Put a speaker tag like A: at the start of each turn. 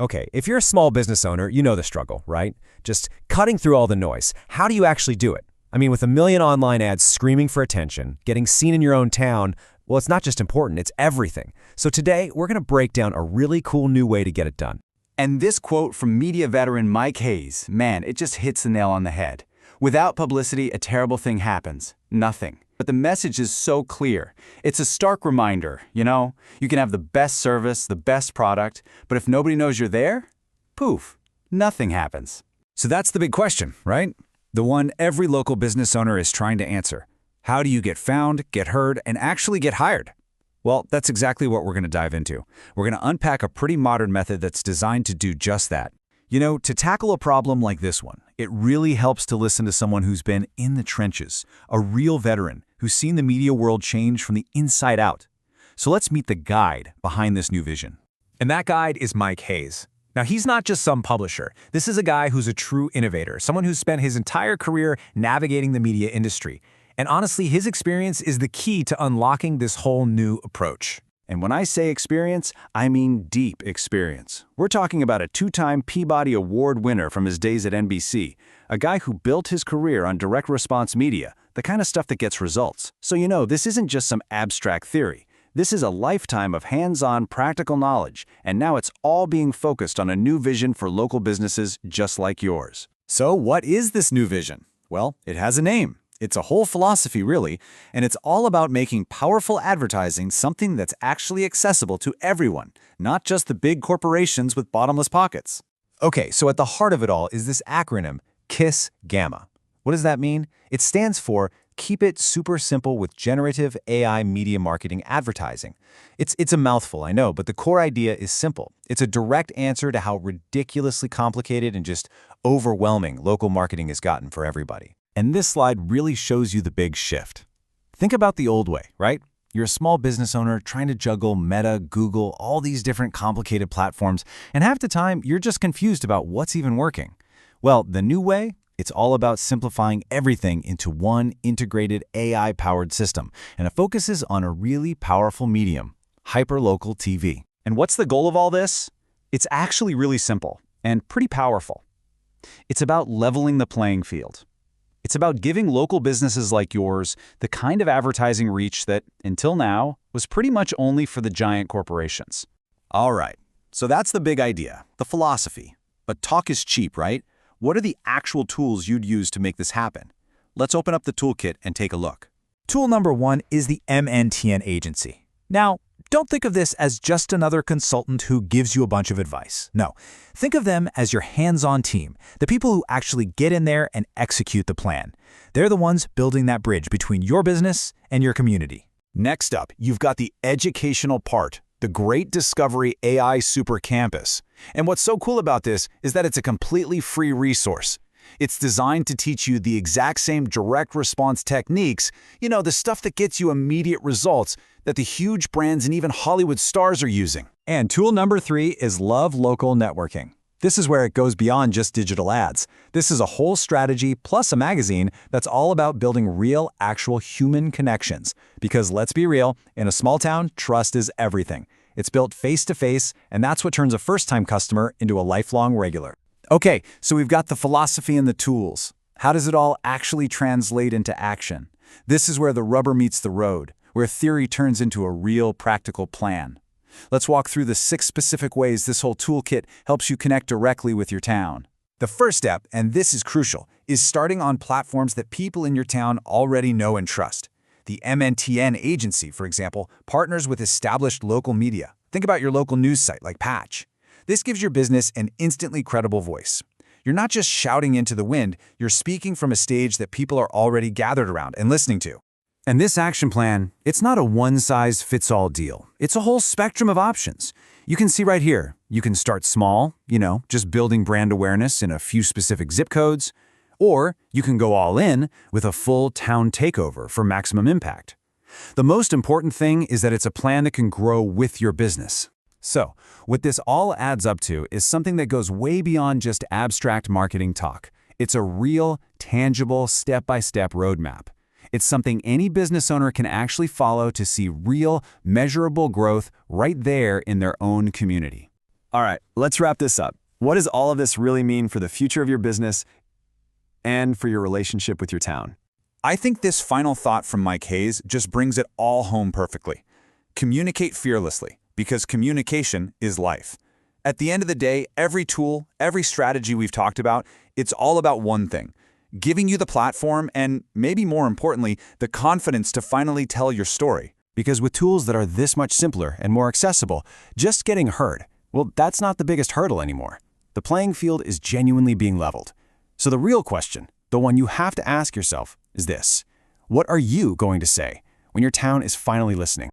A: Okay, if you're a small business owner, you know the struggle, right? Just cutting through all the noise. How do you actually do it? I mean, with a million online ads screaming for attention, getting seen in your own town, well, it's not just important, it's everything. So today, we're going to break down a really cool new way to get it done.
B: And this quote from media veteran Mike Hayes, man, it just hits the nail on the head. Without publicity, a terrible thing happens. Nothing. But the message is so clear. It's a stark reminder, you can have the best service, the best product, but if nobody knows you're there, poof, nothing happens.
C: So that's the big question, right? The one every local business owner is trying to answer. How do you get found, get heard, and actually get hired? Well, that's exactly what we're going to dive into. We're going to unpack a pretty modern method that's designed to do just that. To tackle a problem like this one, it really helps to listen to someone who's been in the trenches, a real veteran who's seen the media world change from the inside out. So let's meet the guide behind this new vision.
A: And that guide is Mike Hayes. Now, he's not just some publisher. This is a guy who's a true innovator, someone who's spent his entire career navigating the media industry. And honestly, his experience is the key to unlocking this whole new approach.
B: And when I say experience, I mean deep experience. We're talking about a two-time Peabody Award winner from his days at NBC, a guy who built his career on direct response media, the kind of stuff that gets results. So this isn't just some abstract theory. This is a lifetime of hands-on practical knowledge, and now it's all being focused on a new vision for local businesses just like yours.
C: So what is this new vision? Well, it has a name. It's a whole philosophy, really, and it's all about making powerful advertising something that's actually accessible to everyone, not just the big corporations with bottomless pockets.
A: Okay, so at the heart of it all is this acronym, KISS Gamma. What does that mean? It stands for Keep It Super Simple with Generative AI Media Marketing Advertising. It's a mouthful, I know, but the core idea is simple. It's a direct answer to how ridiculously complicated and just overwhelming local marketing has gotten for everybody.
C: And this slide really shows you the big shift. Think about the old way, right? You're a small business owner trying to juggle Meta, Google, all these different complicated platforms, and half the time you're just confused about what's even working. Well, the new way, it's all about simplifying everything into one integrated AI-powered system, and it focuses on a really powerful medium, hyperlocal TV. And what's the goal of all this? It's actually really simple and pretty powerful. It's about leveling the playing field. It's about giving local businesses like yours the kind of advertising reach that, until now, was pretty much only for the giant corporations. All right, so that's the big idea, the philosophy. But talk is cheap, right? What are the actual tools you'd use to make this happen? Let's open up the toolkit and take a look.
D: Tool number one is the MNTN agency. Now, don't think of this as just another consultant who gives you a bunch of advice. No, think of them as your hands-on team, the people who actually get in there and execute the plan. They're the ones building that bridge between your business and your community.
C: Next up, you've got the educational part, the Great Discovery AI Super Campus. And what's so cool about this is that it's a completely free resource. It's designed to teach you the exact same direct response techniques, the stuff that gets you immediate results that the huge brands and even Hollywood stars are using.
D: And tool number 3 is Love Local Networking. This is where it goes beyond just digital ads. This is a whole strategy plus a magazine that's all about building real, actual human connections. Because let's be real, in a small town, trust is everything. It's built face-to-face, and that's what turns a first-time customer into a lifelong regular.
C: Okay, so we've got the philosophy and the tools. How does it all actually translate into action? This is where the rubber meets the road, where theory turns into a real practical plan. Let's walk through the 6 specific ways this whole toolkit helps you connect directly with your town. The first step, and this is crucial, is starting on platforms that people in your town already know and trust. The MNTN agency, for example, partners with established local media. Think about your local news site like Patch. This gives your business an instantly credible voice. You're not just shouting into the wind, you're speaking from a stage that people are already gathered around and listening to.
D: And this action plan, it's not a one-size-fits-all deal. It's a whole spectrum of options. You can see right here, you can start small, just building brand awareness in a few specific zip codes, or you can go all in with a full town takeover for maximum impact. The most important thing is that it's a plan that can grow with your business. So, what this all adds up to is something that goes way beyond just abstract marketing talk. It's a real, tangible, step-by-step roadmap. It's something any business owner can actually follow to see real, measurable growth right there in their own community.
B: All right, let's wrap this up. What does all of this really mean for the future of your business and for your relationship with your town?
C: I think this final thought from Mike Hayes just brings it all home perfectly. Communicate fearlessly, because communication is life. At the end of the day, every tool, every strategy we've talked about, it's all about one thing: giving you the platform and, maybe more importantly, the confidence to finally tell your story.
D: Because with tools that are this much simpler and more accessible, just getting heard, well, that's not the biggest hurdle anymore. The playing field is genuinely being leveled. So the real question, the one you have to ask yourself, is this: what are you going to say when your town is finally listening?